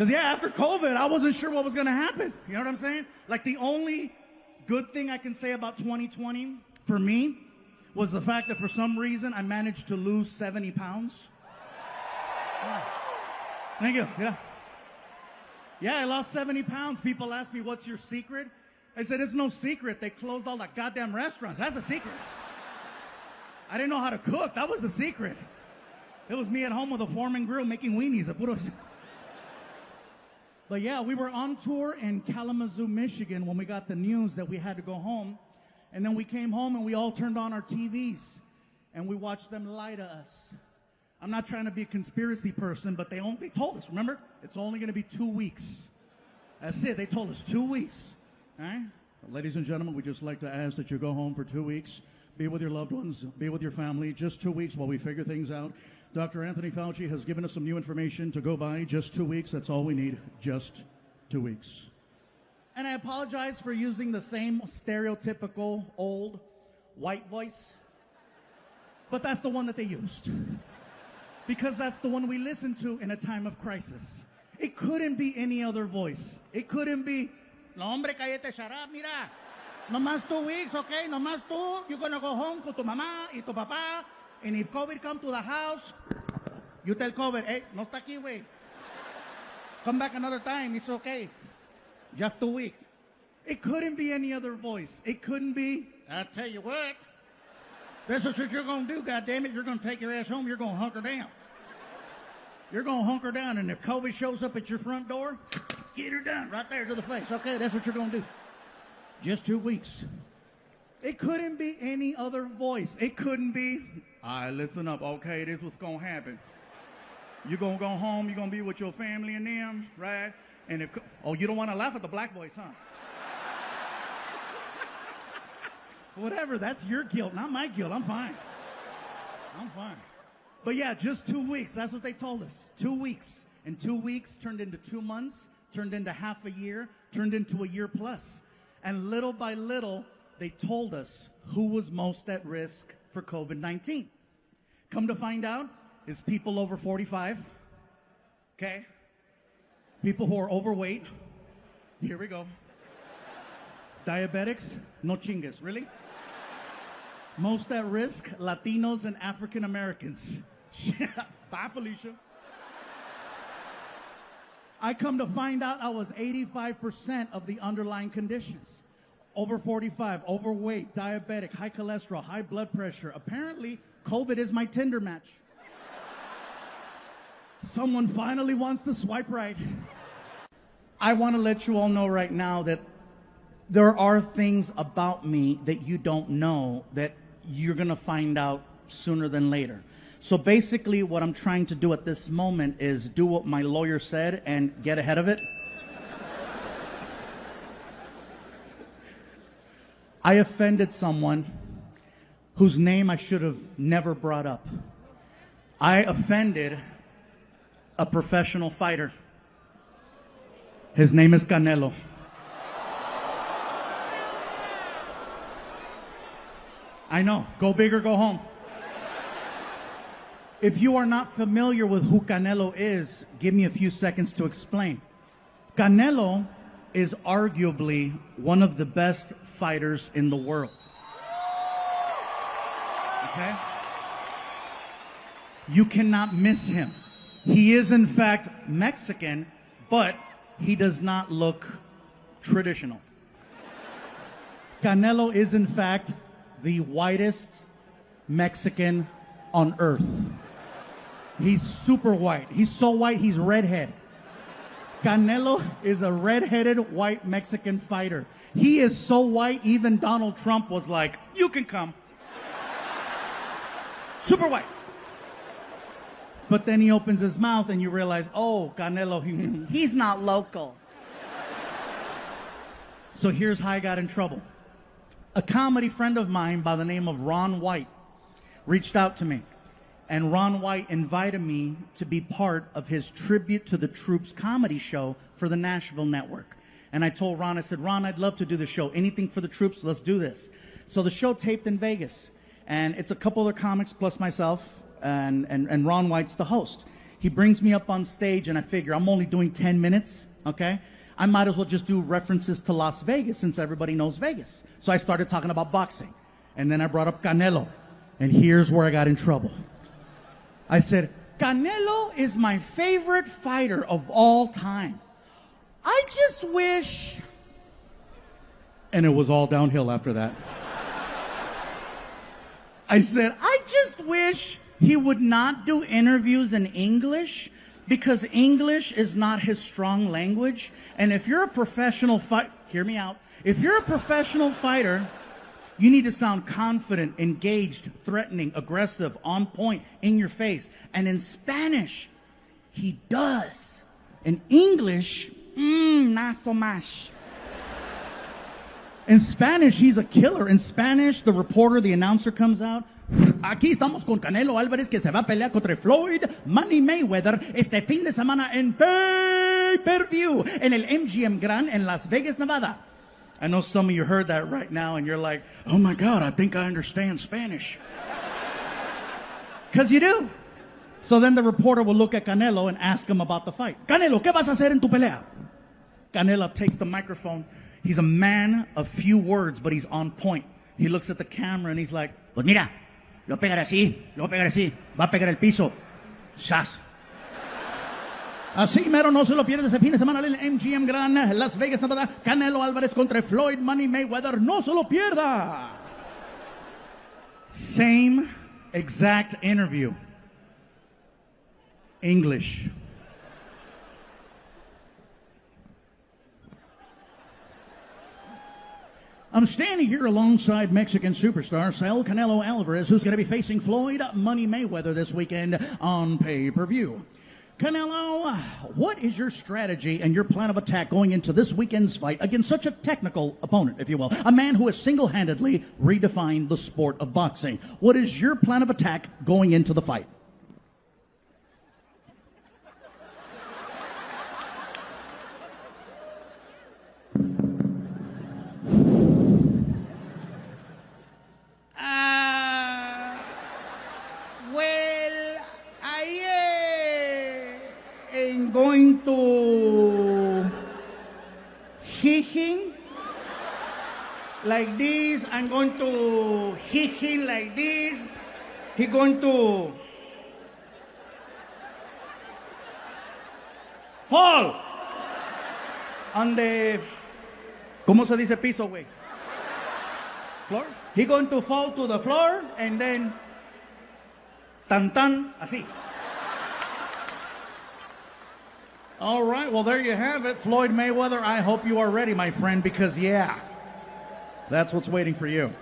Because, yeah, after COVID, I wasn't sure what was going to happen. You know what I'm saying? Like, the only good thing I can say about 2020 for me was the fact that for some reason I managed to lose 70 pounds. Yeah. Thank you. Yeah, I lost 70 pounds. People ask me, what's your secret? I said, it's no secret. They closed all the goddamn restaurants. That's a secret. I didn't know how to cook. That was the secret. It was me at home with a Foreman grill making weenies. But yeah, we were on tour in Kalamazoo, Michigan when we got the news that we had to go home. And then we came home and we all turned on our TVs and we watched them lie to us. I'm not trying to be a conspiracy person, but they told us, remember? It's only going to be 2 weeks. That's it. They told us 2 weeks. All right? Ladies and gentlemen, we'd just like to ask that you go home for 2 weeks. Be with your loved ones. Be with your family. Just 2 weeks while we figure things out. Dr. Anthony Fauci has given us some new information to go by. Just 2 weeks. That's all we need. Just 2 weeks. And I apologize for using the same stereotypical old white voice. But that's the one that they used. Because that's the one we listen to in a time of crisis. It couldn't be any other voice. It couldn't be, no hombre, cállate, shut up, mira. No más 2 weeks, okay? No más tú. You're going to go home con tu mamá y tu papá. And if COVID come to the house, you tell COVID, hey, no está aquí, güey. Come back another time. It's okay. Just 2 weeks. It couldn't be any other voice. It couldn't be, I tell you what. This is what you're going to do, goddammit. You're going to take your ass home. You're going to hunker down. You're going to hunker down. And if COVID shows up at your front door, get her done right there to the face. Okay, that's what you're going to do. Just 2 weeks. It couldn't be any other voice. It couldn't be, all right, listen up. Okay, this is what's going to happen. You're going to go home. You're going to be with your family and them, right? And if, oh, you don't want to laugh at the black voice, huh? Whatever, that's your guilt, not my guilt. I'm fine. I'm fine. But yeah, just 2 weeks. That's what they told us. 2 weeks. And 2 weeks turned into 2 months, turned into half a year, turned into a year plus. And little by little, they told us who was most at risk for COVID-19. Come to find out, is people over 45. Okay? People who are overweight. Here we go. Diabetics, no chingas. Really? Most at risk, Latinos and African Americans. Bye, Felicia. I come to find out I was 85% of the underlying conditions. Over 45, overweight, diabetic, high cholesterol, high blood pressure. Apparently, COVID is my Tinder match. Someone finally wants to swipe right. I want to let you all know right now that there are things about me that you don't know that you're going to find out sooner than later. So basically what I'm trying to do at this moment is do what my lawyer said and get ahead of it. I offended someone whose name I should have never brought up. I offended a professional fighter. His name is Canelo. I know. Go big or go home. If you are not familiar with who Canelo is, give me a few seconds to explain. Canelo is arguably one of the best fighters in the world. Okay? You cannot miss him. He is, in fact, Mexican, but he does not look traditional. Canelo is, in fact, the whitest Mexican on earth. He's super white. He's so white, he's redhead. Canelo is a redheaded white Mexican fighter. He is so white, even Donald Trump was like, you can come. Super white. But then he opens his mouth and you realize, oh, Canelo, he's not local. So here's how I got in trouble. A comedy friend of mine by the name of Ron White reached out to me. And Ron White invited me to be part of his Tribute to the Troops comedy show for the Nashville Network. And I told Ron, I said, Ron, I'd love to do the show. Anything for the troops, let's do this. So the show taped in Vegas. And it's a couple other comics plus myself, and Ron White's the host. He brings me up on stage, and I figure I'm only doing 10 minutes, okay? I might as well just do references to Las Vegas since everybody knows Vegas. So I started talking about boxing. And then I brought up Canelo. And here's where I got in trouble. I said, Canelo is my favorite fighter of all time. I just wish... And it was all downhill after that. I said, I just wish he would not do interviews in English because English is not his strong language. And if you're a professional hear me out. If you're a professional fighter, you need to sound confident, engaged, threatening, aggressive, on point, in your face. And in Spanish, he does. In English, not so much. In Spanish, he's a killer. In Spanish, the reporter, the announcer comes out. Aquí estamos con Canelo Álvarez que se va a pelear contra Floyd Money Mayweather este fin de semana en pay-per-view en el MGM Grand en Las Vegas, Nevada. I know some of you heard that right now and you're like, oh my God, I think I understand Spanish. Because you do. So then the reporter will look at Canelo and ask him about the fight. Canelo, ¿qué vas a hacer en tu pelea? Canelo takes the microphone. He's a man of few words, but he's on point. He looks at the camera and he's like, pues mira, lo pegaré así, va a pegar el piso. ¡Sas! Así mero, no se lo pierde ese fin de semana en el MGM Grand, Las Vegas, Nevada. Canelo Álvarez contra Floyd Money Mayweather. No se lo pierda. Same exact interview. English. I'm standing here alongside Mexican superstar Saul Canelo Alvarez, who's going to be facing Floyd Money Mayweather this weekend on pay-per-view. Canelo, what is your strategy and your plan of attack going into this weekend's fight against such a technical opponent, if you will, a man who has single-handedly redefined the sport of boxing? What is your plan of attack going into the fight? Going to hit him like this. I'm going to hit him like this. He's going to fall on the, ¿cómo se dice piso, güey? Floor. He's going to fall to the floor and then tan tan así. All right, well, there you have it. Floyd Mayweather, I hope you are ready, my friend, because, yeah, that's what's waiting for you.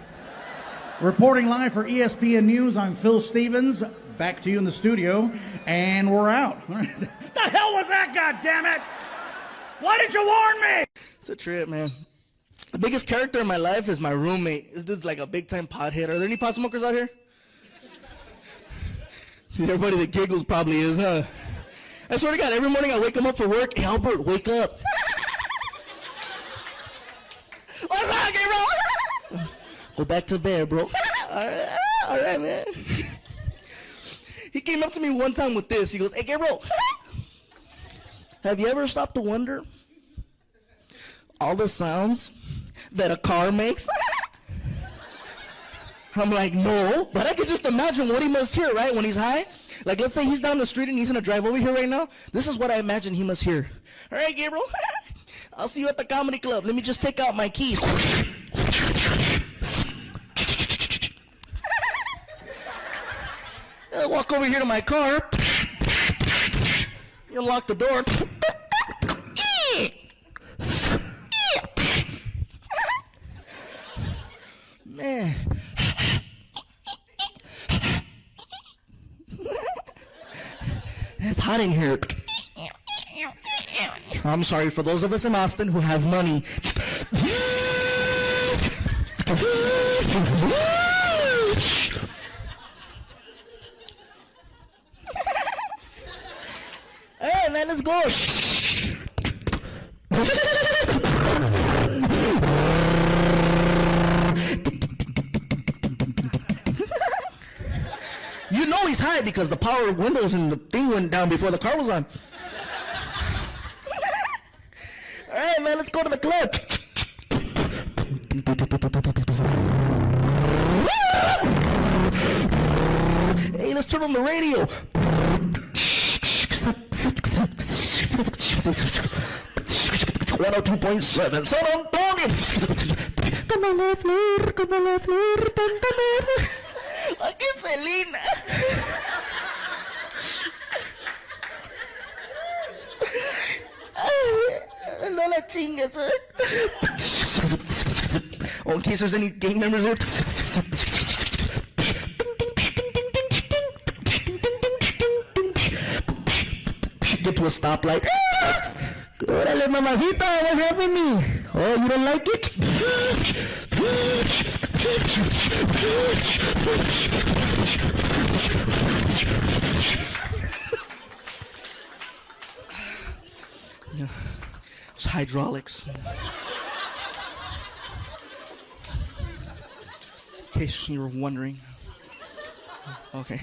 Reporting live for ESPN News, I'm Phil Stevens. Back to you in the studio, and we're out. The hell was that, goddammit? Why did you warn me? It's a trip, man. The biggest character in my life is my roommate. This dude's like a big-time pothead. Are there any pot smokers out here? See, everybody that giggles probably is, huh? I swear to God, every morning I wake him up for work. Hey, Albert, wake up. What's up, Gabriel? Go back to bed, bro. All right, man. He came up to me one time with this. He goes, hey, Gabriel, have you ever stopped to wonder all the sounds that a car makes? I'm like, no, but I could just imagine what he must hear, right, when he's high. Like, let's say he's down the street and he's gonna drive over here right now. This is what I imagine he must hear. All right, Gabriel, I'll see you at the comedy club. Let me just take out my keys. I'll walk over here to my car. You unlock the door. Man. It's hot in here. I'm sorry for those of us in Austin who have money. Hey, man, let's go. You know he's high because the power windows and the thing went down before the car was on. All right, man, let's go to the club. Hey, let's turn on the radio. 102.7 San Antonio. Como la flor, como la flor, tanta flor. Aquí Selena. No la chingas, Oh, in case there's any gang members here. Get to a stoplight. Órale, mamacita, what's happening? Oh, you don't like it? Yeah. It's hydraulics. In case you were wondering. Okay.